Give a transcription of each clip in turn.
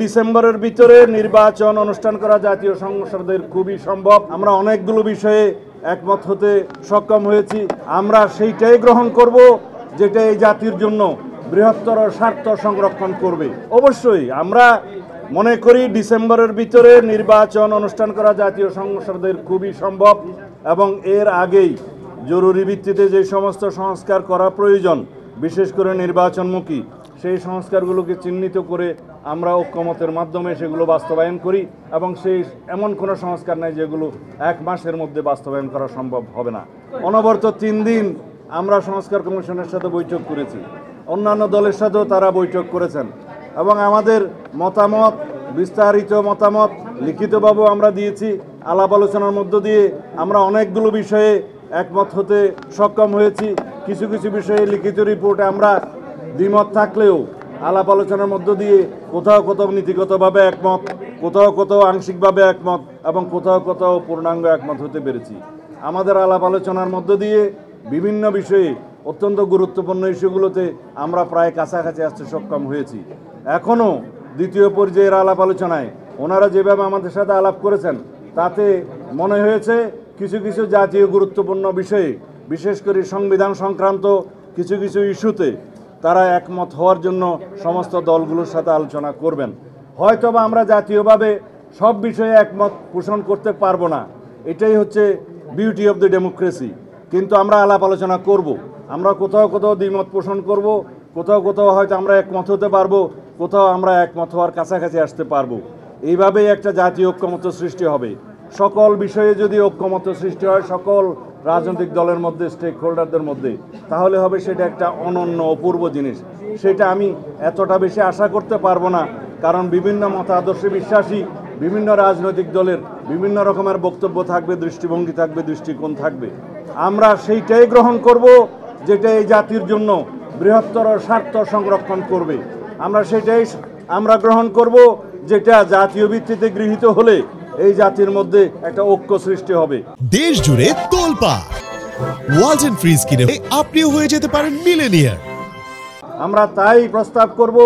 ডিসেম্বরের ভিতরে নির্বাচন অনুষ্ঠান করা জাতীয় সংসদের খুবই সম্ভব। আমরা অনেকগুলো বিষয়ে একমত হতে সক্ষম হয়েছি। আমরা সেইটাই গ্রহণ করব যেটা এই জাতির জন্য বৃহত্তর স্বার্থ সংরক্ষণ করবে। অবশ্যই আমরা মনে করি ডিসেম্বরের ভিতরে নির্বাচন অনুষ্ঠান করা জাতীয় সংসদের খুবই সম্ভব এবং এর আগেই জরুরি ভিত্তিতে যে সমস্ত সংস্কার করা প্রয়োজন, বিশেষ করে নির্বাচনমুখী, সেই সংস্কারগুলোকে চিহ্নিত করে আমরা ঐক্যমতের মাধ্যমে সেগুলো বাস্তবায়ন করি এবং সেই এমন কোনো সংস্কার নাই যেগুলো এক মাসের মধ্যে বাস্তবায়ন করা সম্ভব হবে না। অনবরত 3 দিন আমরা সংস্কার কমিশনের সাথে বৈঠক করেছি, অন্যান্য দলের সাথেও তারা বৈঠক করেছেন এবং আমাদের মতামত, বিস্তারিত মতামত লিখিতভাবে আমরা দিয়েছি। আলাপ আলোচনার মধ্য দিয়ে আমরা অনেকগুলো বিষয়ে একমত হতে সক্ষম হয়েছি। কিছু কিছু বিষয়ে লিখিত রিপোর্টে আমরা দ্বিমত থাকলেও আলাপ আলোচনার মধ্য দিয়ে কোথাও কোথাও নীতিগতভাবে একমত, কোথাও কোথাও আংশিকভাবে একমত এবং কোথাও কোথাও পূর্ণাঙ্গ একমত হতে পেরেছি। আমাদের আলাপ আলোচনার মধ্য দিয়ে বিভিন্ন বিষয়ে অত্যন্ত গুরুত্বপূর্ণ ইস্যুগুলোতে আমরা প্রায় কাছাকাছি আসতে সক্ষম হয়েছি। এখনও দ্বিতীয় পর্যায়ের আলাপ আলোচনায় ওনারা যেভাবে আমাদের সাথে আলাপ করেছেন তাতে মনে হয়েছে কিছু কিছু জাতীয় গুরুত্বপূর্ণ বিষয়ে, বিশেষ করে সংবিধান সংক্রান্ত কিছু কিছু ইস্যুতে তারা একমত হওয়ার জন্য সমস্ত দলগুলোর সাথে আলোচনা করবেন। হয়তোবা আমরা জাতীয়ভাবে সব বিষয়ে একমত পোষণ করতে পারবো না, এটাই হচ্ছে বিউটি অফ দ্য ডেমোক্রেসি। কিন্তু আমরা আলাপ আলোচনা করব, আমরা কোথাও কোথাও দ্বিমত পোষণ করব, কোথাও কোথাও হয়তো আমরা একমত হতে পারবো, কোথাও আমরা একমত হওয়ার কাছাকাছি আসতে পারবো। এইভাবেই একটা জাতীয় ঐক্যমত্য সৃষ্টি হবে। সকল বিষয়ে যদি ঐক্যমত্য সৃষ্টি হয় সকল রাজনৈতিক দলের মধ্যে, স্টেক হোল্ডারদের মধ্যে, তাহলে হবে সেটা একটা অনন্য অপূর্ব জিনিস। সেটা আমি এতটা বেশি আশা করতে পারবো না, কারণ বিভিন্ন মতাদর্শে বিশ্বাসী বিভিন্ন রাজনৈতিক দলের বিভিন্ন রকমের বক্তব্য থাকবে, দৃষ্টিভঙ্গি থাকবে, দৃষ্টিকোণ থাকবে। আমরা সেইটাই গ্রহণ করব যেটা এই জাতির জন্য বৃহত্তর স্বার্থ সংরক্ষণ করবে। আমরা গ্রহণ করব যেটা জাতীয় ভিত্তিতে গৃহীত হলে এই জাতির মধ্যে একটা ঐক্য সৃষ্টি হবে। দেশ জুড়ে তোলপাড় ওয়ালটন ফ্রিজ কিনে আপনিও হয়ে যেতে পারেন মিলেনিয়ার। আমরা তাই প্রস্তাব করব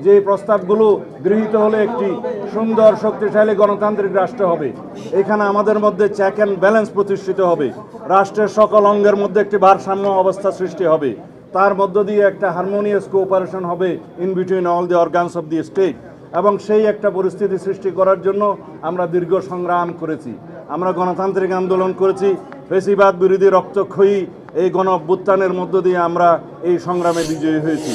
যে প্রস্তাবগুলো গৃহীত হলে একটি সুন্দর শক্তিশালী গণতান্ত্রিক রাষ্ট্র হবে। এখানে আমাদের মধ্যে চেক অ্যান্ড ব্যালেন্স প্রতিষ্ঠিত হবে, রাষ্ট্রের সকল অঙ্গের মধ্যে একটি ভারসাম্য অবস্থা সৃষ্টি হবে, তার মধ্য দিয়ে একটা হারমোনিয়াস কোঅপারেশন হবে in between all the organs of the state. এবং সেই একটা পরিস্থিতি সৃষ্টি করার জন্য আমরা দীর্ঘ সংগ্রাম করেছি, আমরা গণতান্ত্রিক আন্দোলন করেছি, ফ্যাসিবাদ বিরোধী রক্তক্ষয়ী এই গণ অভ্যুত্থানের মধ্য দিয়ে আমরা এই সংগ্রামে বিজয়ী হয়েছি।